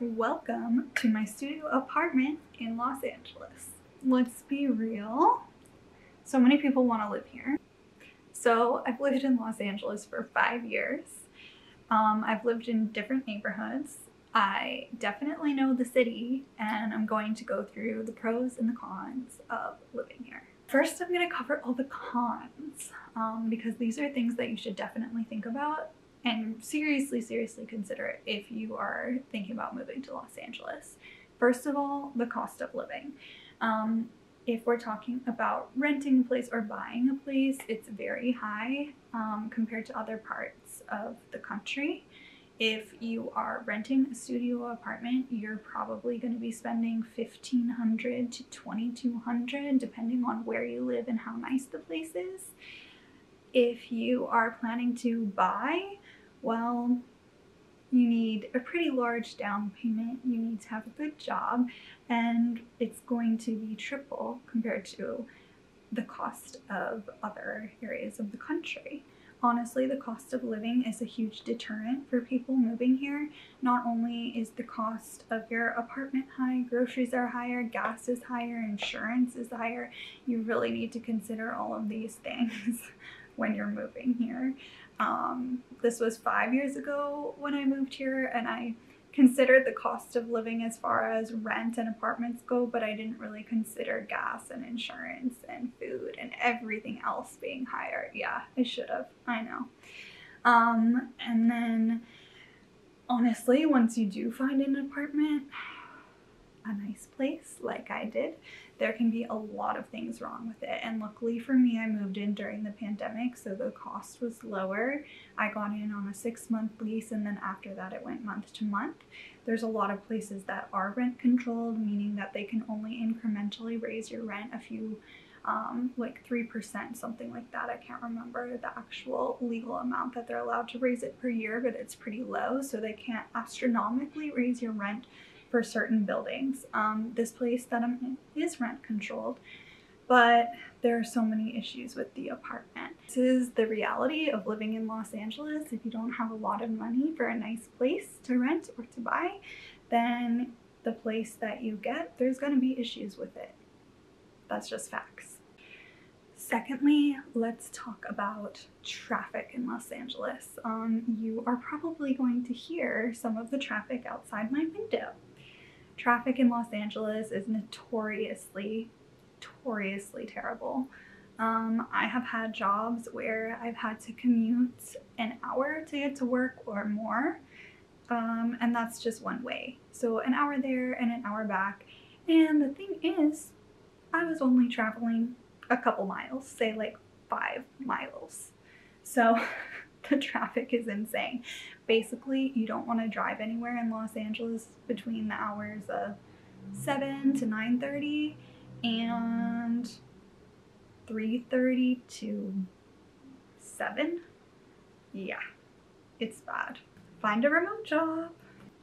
Welcome to my studio apartment in Los Angeles. Let's be real. So many people want to live here. So I've lived in Los Angeles for 5 years. I've lived in different neighborhoods. I definitely know the city, and I'm going to go through the pros and the cons of living here. First, I'm going to cover all the cons because these are things that you should definitely think about and seriously consider if you are thinking about moving to Los Angeles. First of all, the cost of living. If we're talking about renting a place or buying a place, it's very high compared to other parts of the country. If you are renting a studio apartment, you're probably going to be spending $1,500 to $2,200 depending on where you live and how nice the place is. If you are planning to buy, well, you need a pretty large down payment, you need to have a good job, and it's going to be triple compared to the cost of other areas of the country. Honestly, the cost of living is a huge deterrent for people moving here. Not only is the cost of your apartment high, groceries are higher, gas is higher, insurance is higher. You really need to consider all of these things when you're moving here. This was 5 years ago when I moved here, and I considered the cost of living as far as rent and apartments go, but I didn't really consider gas and insurance and food and everything else being higher. Yeah, I should have, I know. And then honestly, once you do find an apartment, a nice place like I did, there can be a lot of things wrong with it. And luckily for me, I moved in during the pandemic, so the cost was lower. I got in on a 6-month lease, and then after that it went month to month. There's a lot of places that are rent controlled, meaning that they can only incrementally raise your rent a few, like 3%, something like that. I can't remember the actual legal amount that they're allowed to raise it per year, but it's pretty low, so they can't astronomically raise your rent for certain buildings. This place that I'm in is rent controlled, but there are so many issues with the apartment. This is the reality of living in Los Angeles. If you don't have a lot of money for a nice place to rent or to buy, then the place that you get, there's going to be issues with it. That's just facts. Secondly, let's talk about traffic in Los Angeles. You are probably going to hear some of the traffic outside my window. Traffic in Los Angeles is notoriously terrible. I have had jobs where I've had to commute an hour to get to work or more, and that's just one way. So an hour there and an hour back. And the thing is, I was only traveling a couple miles, say like 5 miles. So the traffic is insane. Basically, you don't want to drive anywhere in Los Angeles between the hours of 7 to 9:30 and 3:30 to 7. Yeah, it's bad. Find a remote job.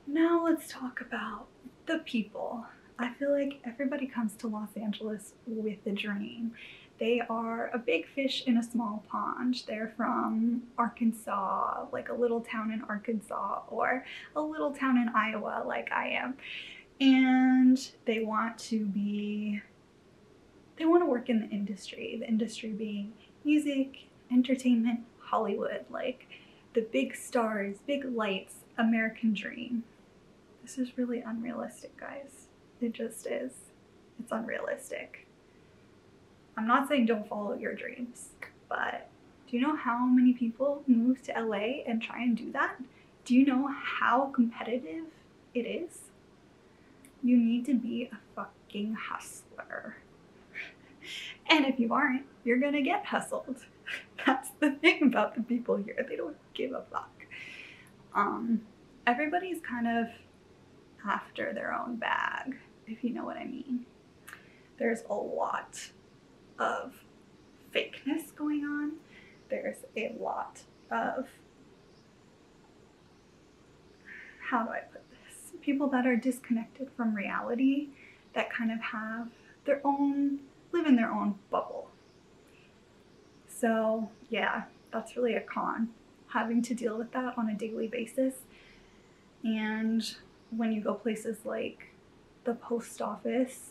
Now let's talk about the people. I feel like everybody comes to Los Angeles with a dream. They are a big fish in a small pond. They're from Arkansas, like a little town in Arkansas, or a little town in Iowa like I am. And they want to work in the industry being music, entertainment, Hollywood, like the big stars, big lights, American dream. This is really unrealistic, guys. It just is. It's unrealistic. I'm not saying don't follow your dreams, but do you know how many people move to LA and try and do that? Do you know how competitive it is? You need to be a fucking hustler. And if you aren't, you're gonna get hustled. That's the thing about the people here. They don't give a fuck. Everybody's kind of after their own bag, if you know what I mean. There's a lot of fakeness going on. There's a lot of, how do I put this? People that are disconnected from reality, that kind of have their own, live in their own bubble. So yeah, that's really a con, having to deal with that on a daily basis. And when you go places like the post office,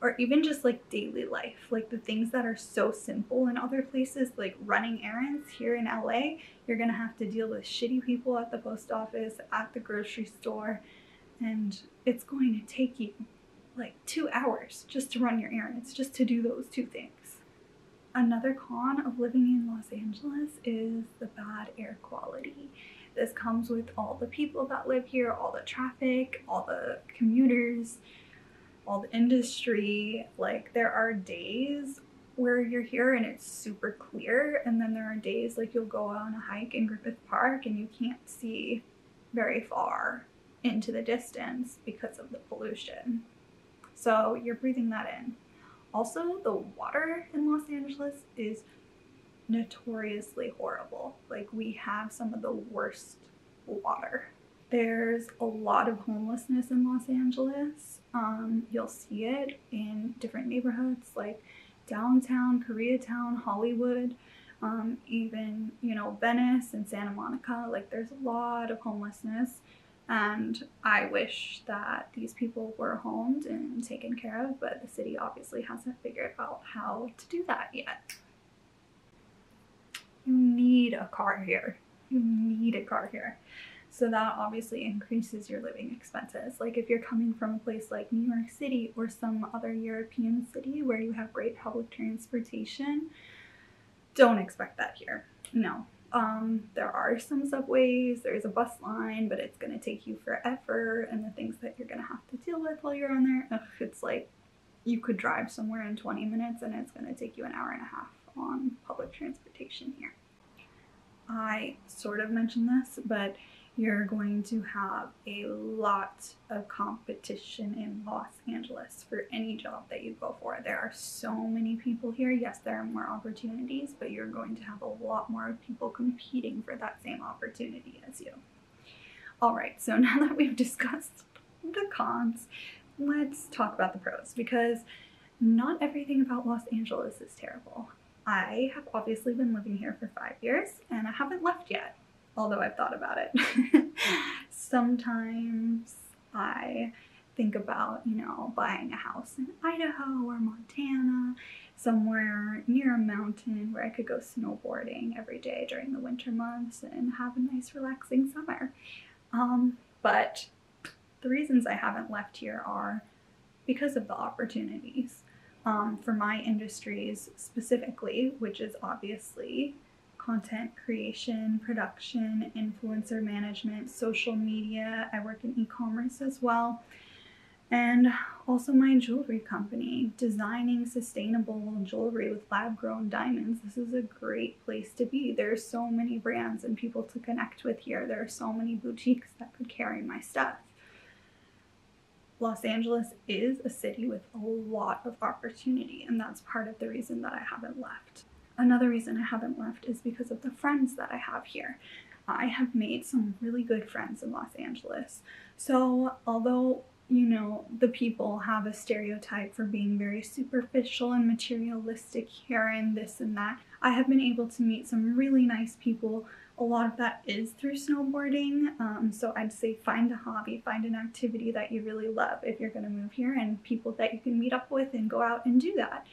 or even just like daily life, like the things that are so simple in other places, like running errands. Here in LA, you're gonna have to deal with shitty people at the post office, at the grocery store, and it's going to take you like 2 hours just to run your errands, just to do those two things. Another con of living in Los Angeles is the bad air quality. This comes with all the people that live here, all the traffic, all the commuters, all the industry. Like, there are days where you're here and it's super clear, and then there are days like you'll go on a hike in Griffith Park and you can't see very far into the distance because of the pollution. So you're breathing that in. Also, the water in Los Angeles is notoriously horrible. Like, we have some of the worst water. There's a lot of homelessness in Los Angeles. You'll see it in different neighborhoods like downtown, Koreatown, Hollywood, even, you know, Venice and Santa Monica. Like, there's a lot of homelessness, and I wish that these people were homed and taken care of, but the city obviously hasn't figured out how to do that yet. You need a car here. You need a car here. So that obviously increases your living expenses. Like, if you're coming from a place like New York City or some other European city where you have great public transportation, don't expect that here. No. There are some subways, there's a bus line, but it's gonna take you forever, and the things that you're gonna have to deal with while you're on there, it's like you could drive somewhere in 20 minutes and it's gonna take you an hour and a half on public transportation here. I sort of mentioned this, but you're going to have a lot of competition in Los Angeles for any job that you go for. There are so many people here. Yes, there are more opportunities, but you're going to have a lot more people competing for that same opportunity as you. All right, so now that we've discussed the cons, let's talk about the pros, because not everything about Los Angeles is terrible. I have obviously been living here for 5 years and I haven't left yet, although I've thought about it. Sometimes I think about, you know, buying a house in Idaho or Montana, somewhere near a mountain where I could go snowboarding every day during the winter months and have a nice relaxing summer. But the reasons I haven't left here are because of the opportunities. For my industries specifically, which is obviously content creation, production, influencer management, social media. I work in e-commerce as well. And also my jewelry company, designing sustainable jewelry with lab-grown diamonds. This is a great place to be. There are so many brands and people to connect with here. There are so many boutiques that could carry my stuff. Los Angeles is a city with a lot of opportunity, and that's part of the reason that I haven't left. Another reason I haven't left is because of the friends that I have here. I have made some really good friends in Los Angeles. So although, you know, the people have a stereotype for being very superficial and materialistic here and this and that, I have been able to meet some really nice people. A lot of that is through snowboarding. So I'd say find a hobby, find an activity that you really love if you're gonna move here, and people that you can meet up with and go out and do that.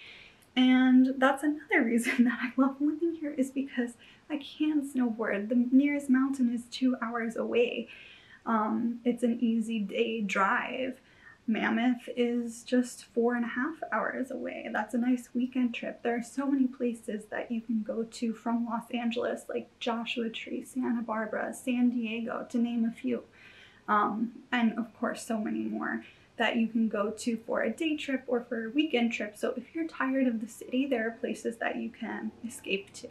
And that's another reason that I love living here, is because I can snowboard. The nearest mountain is 2 hours away. It's an easy day drive. Mammoth is just 4.5 hours away. That's a nice weekend trip. There are so many places that you can go to from Los Angeles, like Joshua Tree, Santa Barbara, San Diego, to name a few. And of course, so many more that you can go to for a day trip or for a weekend trip. So if you're tired of the city, there are places that you can escape to.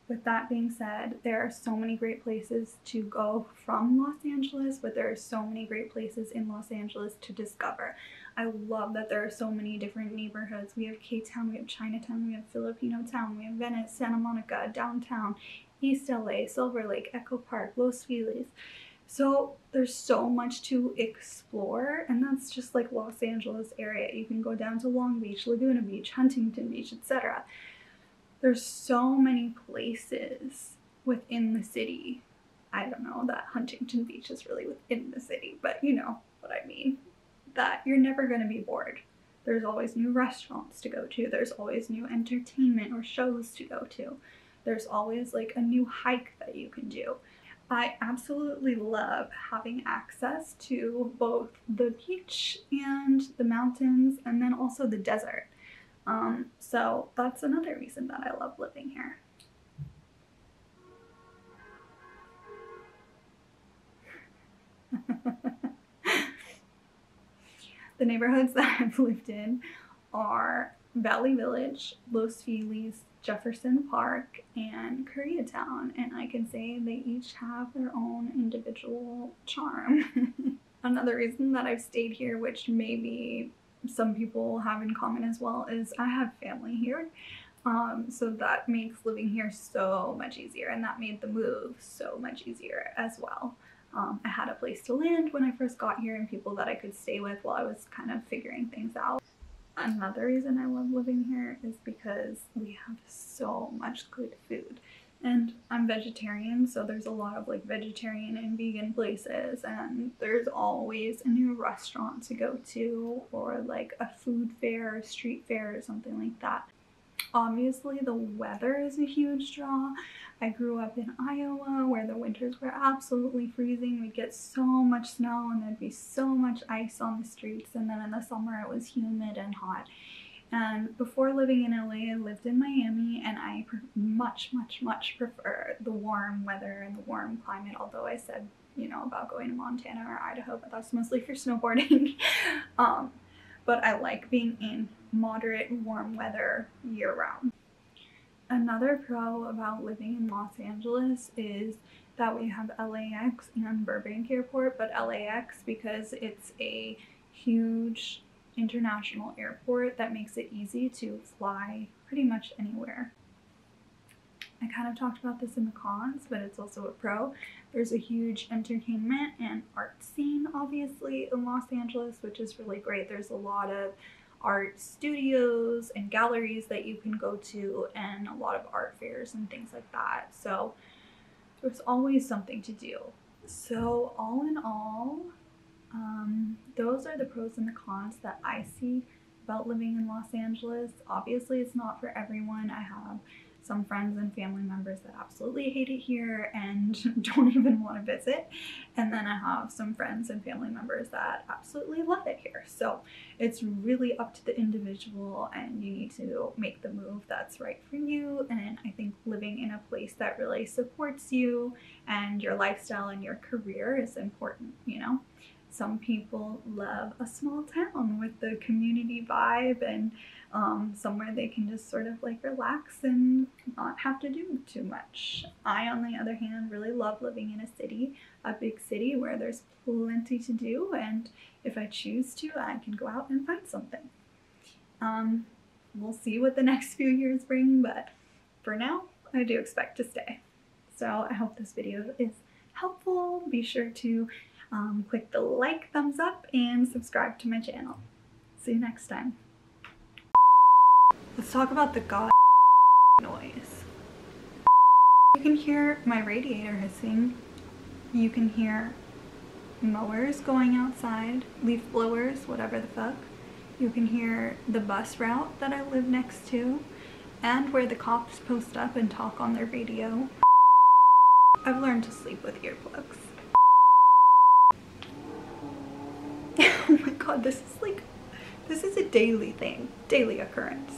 With that being said, there are so many great places to go from Los Angeles, but there are so many great places in Los Angeles to discover. I love that there are so many different neighborhoods. We have K-Town, we have Chinatown, we have Filipino Town, we have Venice, Santa Monica, downtown, East LA, Silver Lake, Echo Park, Los Feliz. So there's so much to explore, and that's just like Los Angeles area. You can go down to Long Beach, Laguna Beach, Huntington Beach, etc. There's so many places within the city I don't know that Huntington Beach is really within the city, but you know what I mean. That you're never going to be bored. There's always new restaurants to go to. There's always new entertainment or shows to go to. There's always like a new hike that you can do. I absolutely love having access to both the beach and the mountains, and then also the desert. So that's another reason that I love living here. The neighborhoods that I've lived in are Valley Village, Los Feliz, Jefferson Park, and Koreatown, and I can say they each have their own individual charm. Another reason that I've stayed here, which maybe some people have in common as well, is I have family here. So that makes living here so much easier, and that made the move so much easier as well. I had a place to land when I first got here and people that I could stay with while I was kind of figuring things out. Another reason I love living here is because we have so much good food. And I'm vegetarian, so there's a lot of like vegetarian and vegan places, and there's always a new restaurant to go to, or like a food fair, a street fair, or something like that. Obviously, the weather is a huge draw. I grew up in Iowa where the winters were absolutely freezing. We'd get so much snow and there'd be so much ice on the streets, and then in the summer it was humid and hot. And before living in LA, I lived in Miami, and I much prefer the warm weather and the warm climate, although I said, you know, about going to Montana or Idaho, but that's mostly for snowboarding. But I like being in moderate warm weather year-round. Another pro about living in Los Angeles is that we have LAX and Burbank Airport, but LAX because it's a huge international airport that makes it easy to fly pretty much anywhere. I kind of talked about this in the cons, but it's also a pro. There's a huge entertainment and art scene, obviously, in Los Angeles, which is really great. There's a lot of art studios and galleries that you can go to, and a lot of art fairs and things like that. So there's always something to do. So all in all, those are the pros and the cons that I see about living in Los Angeles. Obviously, it's not for everyone. I have some friends and family members that absolutely hate it here and don't even want to visit. And then I have some friends and family members that absolutely love it here. So it's really up to the individual, and you need to make the move that's right for you. And I think living in a place that really supports you and your lifestyle and your career is important, you know? Some people love a small town with the community vibe and somewhere they can just sort of like relax and not have to do too much. I, on the other hand, really love living in a city, a big city where there's plenty to do, and if I choose to, I can go out and find something. We'll see what the next few years bring, but for now, I do expect to stay. So I hope this video is helpful. Be sure to click the like, thumbs up, and subscribe to my channel. See you next time. Let's talk about the god noise. You can hear my radiator hissing. You can hear mowers going outside, leaf blowers, whatever the fuck. You can hear the bus route that I live next to, and where the cops post up and talk on their radio. I've learned to sleep with earplugs. Oh my god, this is a daily thing, daily occurrence.